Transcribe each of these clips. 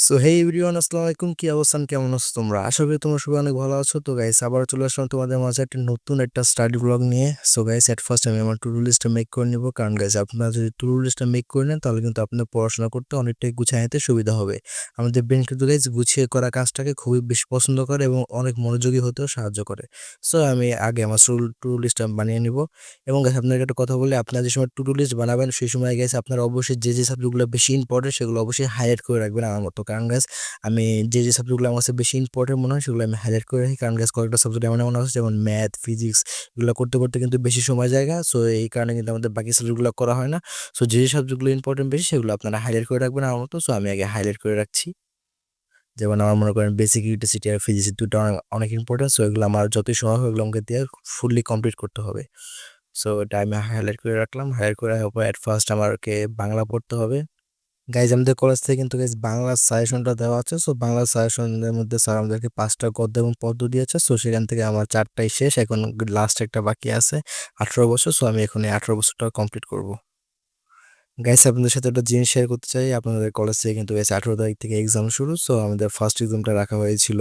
So hey everyone, আসসালামু আলাইকুম। কি অবস্থান, কেমন আছো তোমরা? আশা করি তোমরা সবাই অনেক ভালো আছো। তো গাইস, আবার চলে আসলাম তোমাদের মাঝে একটা নতুন একটা স্টাডি ব্লগ নিয়ে। সো গাইস, এট ফার্স্ট আমি আমার টু ডু লিস্টটা মেক করে নিব, কারণ গাইস আপনারা যদি টু ডু লিস্টটা মেক করে নেন তাহলে কিন্তু আপনার পড়াশোনা করতে অনেকটাই গুছিয়ে নিতে সুবিধা হবে। আমাদের ব্রেন কিন্তু গাইস গুছিয়ে করা কাজটাকে খুবই বেশি পছন্দ করে এবং অনেক মনোযোগী হতেও সাহায্য করে। সো আমি আগে আমার টু ডু লিস্টটা বানিয়ে নিব। এবং গাইস আপনাকে একটা কথা বলি, আপনারা যে সময় টু ডু লিস্ট বানাবেন সেই সময় গাইস আপনারা অবশ্যই যে সাবজেক্টগুলো বেশি ইম্পর্টেন্ট সেগুলো অবশ্যই হাইলাইট করে রাখবেন আমার মতো। কারণ গাইস আমি যে সাবজেক্টগুলো আমার কাছে বেশি ইম্পর্টেন্ট মনে হয় সেগুলো আমি হাইলাইট করে রাখি, কারণ গাইস কয়েকটা সাবজেক্ট এমন এমন আছে যেমন ম্যাথ, ফিজিক্স, এগুলো করতে করতে কিন্তু বেশি সময় জায়গা। সো এই কারণে কিন্তু আমাদের বাকি সাবজেক্টগুলো করা হয় না। সো যে সাবজেক্টগুলো ইম্পর্টেন্ট বেশি সেগুলো আপনারা হাইলাইট করে রাখবেন আমার মতো। সো আমি আগে হাইলাইট করে রাখছি। যেমন আমার মনে করেন বেসিক ইলেকট্রিসিটি আর ফিজিক্স দুটো অনেক অনেক ইম্পর্টেন্ট। সো এগুলো আমার যতই সময় হবে এগুলো আমাকে দিয়ে ফুললি কমপ্লিট করতে হবে। সো এটা আমি হাইলাইট করে রাখলাম। হাইলাইট করে রাখার পর অ্যাট ফার্স্ট আমাকে বাংলা পড়তে হবে। গাইজ আমাদের কলেজ থেকে কিন্তু গাইজ বাংলা সাজেশনটা দেওয়া আছে। সো বাংলা সাজেশনের মধ্যে স্যার আমাদেরকে 5টা গদ্য এবং পদ্য দিয়েছে। সো সেখান থেকে আমার 4টাই শেষ, এখন লাস্ট একটা বাকি আছে 18 বছর। সো আমি এখন এই 18 বছরটা কমপ্লিট করব। গাইস আপনাদের সাথে একটা জিনিস শেয়ার করতে চাই। আপনাদের কলেজ থেকে কিন্তু গাইস 18 তারিখ থেকে এক্সাম শুরু। সো আমাদের ফার্স্ট এক্সামটা রাখা হয়েছিল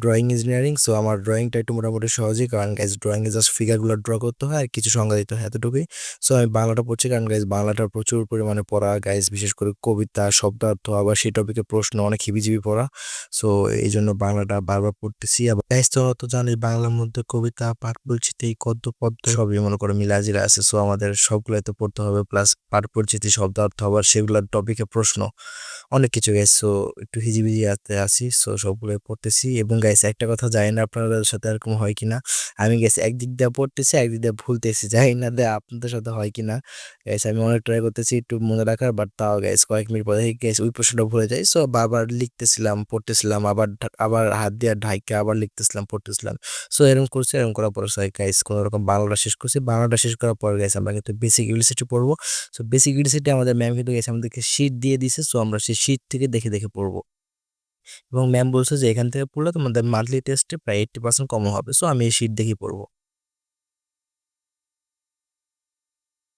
ড্রয়িং ইঞ্জিনিয়ারিং। সো আমার ড্রয়িংটা একটু মোটামুটি সহজই, কারণ গাইস ড্রয়িংয়ে জাস্ট ফিগারগুলো ড্র করতে হয় আর কিছু সংজ্ঞা দিতে হয়, এতটুকুই। সো আমি বাংলাটা পড়ছি, কারণ গাইস বাংলাটা প্রচুর পরিমাণে পড়া গাইস, বিশেষ করে কবিতা, শব্দার্থ, আবার সেই টপিকের প্রশ্ন অনেক হিবিজিবি পড়া। সো এই জন্য বাংলাটা বারবার পড়তেছি। আবার গাইস তো জানিস বাংলার মধ্যে কবিতা, পাঠ পরিচিতি, গদ্য, পদ্য সবই মনে করে মিলাজিরা আছে। সো আমাদের সবগুলোই তো পড়তে হবে, প্লাস পাঠ পরিচিতি, শব্দার্থ, আবার সেগুলোর টপিকে প্রশ্ন, অনেক কিছু গাইস। সো একটু হিজিবিজি আছি। সো সবগুলোই পড়তেছি। এবং গাইস একটা কথা, জানি না আপনাদের সাথে এরকম হয় কিনা, আমি গাইস একদিক দিয়ে পড়তেছি একদিক দিয়ে ভুলতেছি, জানি না আপনাদের সাথে হয় কিনা। গাইস আমি অনেক ট্রাই করতেছি একটু মনে রাখার, বাট তাও গাইস কয়েক মিনিট পরে গাইস ওই প্রশ্নটা ভুলে যাই। সো বারবার লিখতেছিলাম, পড়তেছিলাম, আবার আবার হাত দিয়ে ঢাইকে আবার লিখতেছিলাম, পড়তেছিলাম। সো এরকম করছি, এরকম করার পর গাইস কোনো রকম বাংলাটা শেষ করছি। বাংলাটা শেষ করার পর গাইস আমরা কিন্তু বেসিক ইংলিশটি পড়বো। সো বেসিক ইউনিভার্সিটি আমাদের ম্যাম কিন্তু গেছে আমাদেরকে শীট দিয়ে দিছে। সো আমরা সেই শীট থেকে দেখে দেখে পড়বো। এবং ম্যাম বলছে যে এখান থেকে পড়লে তোমাদের মান্থলি টেস্টে প্রায় 80% কম হবে। সো আমি এই শীট দেখেই পড়বো।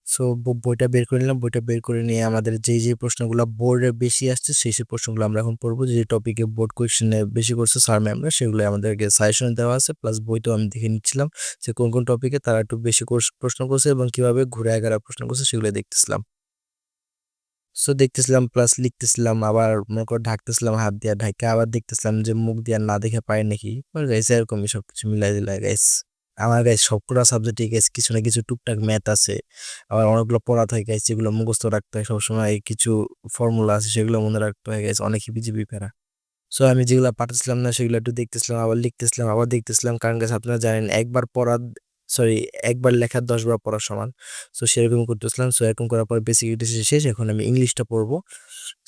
সো বইটা বের করে নিলাম। বইটা বের করে নিয়ে আমাদের যে প্রশ্নগুলো বোর্ডে বেশি আসছে সেই প্রশ্নগুলো আমরা এখন পড়বো। যে টপিকে বোর্ড কোয়েশ্চেনে বেশি করছে স্যার ম্যামরা, সেগুলো আমাদেরকে সাজেশন দেওয়া আছে, প্লাস বইতেও আমি দেখে নিচ্ছিলাম যে কোন কোন টপিকে তারা একটু বেশি প্রশ্ন করছে এবং কিভাবে ঘুরে আগারা প্রশ্ন করছে সেগুলো দেখতেছিলাম। সো দেখতেছিলাম প্লাস লিখতেছিলাম, আবার মনে করে ঢাকতেছিলাম হাত দিয়ে ঢাকা, আবার দেখতেছিলাম যে মুখ দিয়ে না দেখে পায় নাকি। গাইস এরকমই সবকিছু মিলাই দিলাই গাইস। আমার গাইস সবকটা সাবজেক্টে গাইস কিছু না কিছু টুকটাক ম্যাথ আছে, আবার অনেকগুলো পড়া থাকে গাইস, যেগুলো মুখস্থ রাখতে হয় সবসময়। কিছু ফর্মুলা আছে সেগুলো মনে রাখতে হয় গাইস, অনেক হিবিজিবি প্যারা। সো আমি যেগুলো পারতেছিলাম না সেগুলো একটু দেখতেছিলাম, আবার লিখতেছিলাম, আবার দেখতেছিলাম, কারণ গাছ আপনারা জানেন একবার পড়া, সরি, একবার লেখা 10 বার পড়ার সমান। সো সেরকম করতেছিলাম। সো এরকম করার পর বেসিক ইংলিশ শেষ, এখন আমি ইংলিশটা পড়বো।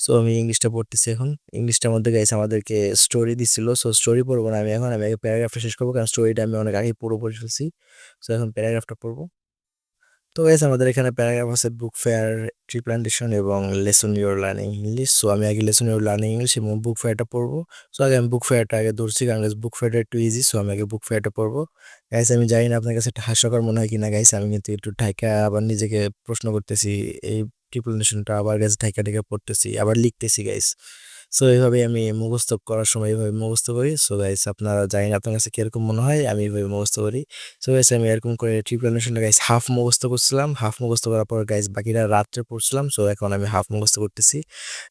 সো আমি ইংলিশটা পড়তেছি এখন। ইংলিশটার মধ্যে গাইছে আমাদেরকে স্টোরি দিছিল। সো স্টোরি পড়বো না আমি এখন, আমি আগে প্যারাগ্রাফটা শেষ করবো, কারণ স্টোরিটা আমি অনেক আগে পুরো পড়ে ফেলছি। সো এখন প্যারাগ্রাফটা পড়বো। তো গাইস আমাদের এখানে প্যারাগ্রাফ আছে বুক ফেয়ার, ট্রি প্ল্যান্টেশন এবং lesson your learning English. So আমি আগে লেসন ইউর লার্নিং ইংলিশ এবং বুক ফেয়ারটা পড়বো। সো আগে আমি বুক ফেয়ারটা আগে ধরছি, কারণ বুক ফেয়ারটা একটু ইজি। সো আমি আগে বুক ফেয়ারটা পড়বো। গাইস আমি জানি না আপনার কাছে একটা হাস্যকর মনে হয় কিনা গাইস, আমি কিন্তু একটু ঢাকা আবার নিজেকে প্রশ্ন করতেছি এই ট্রিপলেশনটা, আবার গাইস ঢাকা ঢাকা পড়তেছি, আবার লিখতেছি গাইস। সো এইভাবে আমি মুখস্থ করার সময় এইভাবে মুখস্থ করি। সো গাইস আপনারা জানি না আপনার কাছে কিরকম মনে হয়, আমি এইভাবে মুখস্থ করি। সো গাইস আমি এরকম করে ট্রিপলেশনটা গাইস হাফ মুখস্থ করছিলাম। হাফ মুখস্থ করার পর গাইস বাকিটা রাত্রে পড়ছিলাম। সো এখন আমি হাফ মুখস্থ করতেছি।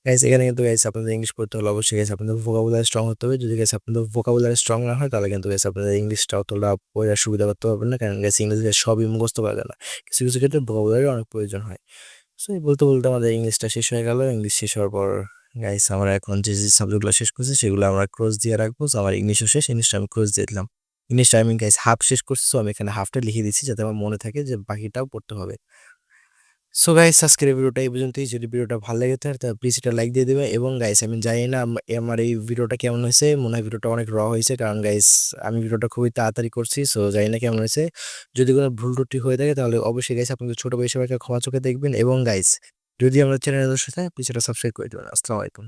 গাইস এখানে কিন্তু গাইস আপনাদের ইংলিশ পড়তে হলে অবশ্যই গাইস আপনাদের ভোকাবুলারি স্ট্রং হতে হবে। যদি গাইস আপনাদের ভোকাবুলারি স্ট্রং না হয় তাহলে কিন্তু গাইস আপনাদের ইংলিশটা অতটা পড়ার সুবিধা করতে পারবেন না, কারণ গাইস ইংলিশ সবই মুখস্থ করা যায় না, কিছু কিছু ক্ষেত্রে ভোকাবুলারি অনেক প্রয়োজন হয়। সো এই বলতে বলতে আমাদের ইংলিশটা শেষ হয়ে গেল। ইংলিশ শেষ হওয়ার পর গাইস আমরা এখন যে সাবজেক্টগুলো শেষ করছি সেগুলো আমরা ক্রস দিয়ে রাখবো। সো আমার ইংলিশও শেষ, ইংলিশটা আমি ক্রস দিয়ে দিলাম। ইংলিশটা আমি গাইস হাফ শেষ করছি। সো আমি এখানে হাফটা লিখে দিচ্ছি যাতে আমার মনে থাকে যে বাকিটাও পড়তে হবে। সো গাইস আজকের এই ভিডিওটা এই পর্যন্তই। যদি ভিডিওটা ভালো লেগে থাকে তাহলে প্লিজ এটা লাইক দিয়ে দেবে। এবং গাইস আমি জানি না আমার এই ভিডিওটা কেমন হয়েছে, মনে হয় ভিডিওটা অনেক হয়েছে, কারণ গাইস আমি ভিডিওটা খুবই তাড়াতাড়ি করছি। সো জানি না কেমন হয়েছে। যদি কোনো ভুল ত্রুটি হয়ে থাকে তাহলে অবশ্যই গাইস আপনাদের ছোট ভাই সবাইকে ক্ষমা চোখে দেখবেন। এবং গাইস যদি আমাদের চ্যানেলে দর্শক থাকে প্লিজ এটা সাবস্ক্রাইব করে দেবেন। আসসালামু আলাইকুম।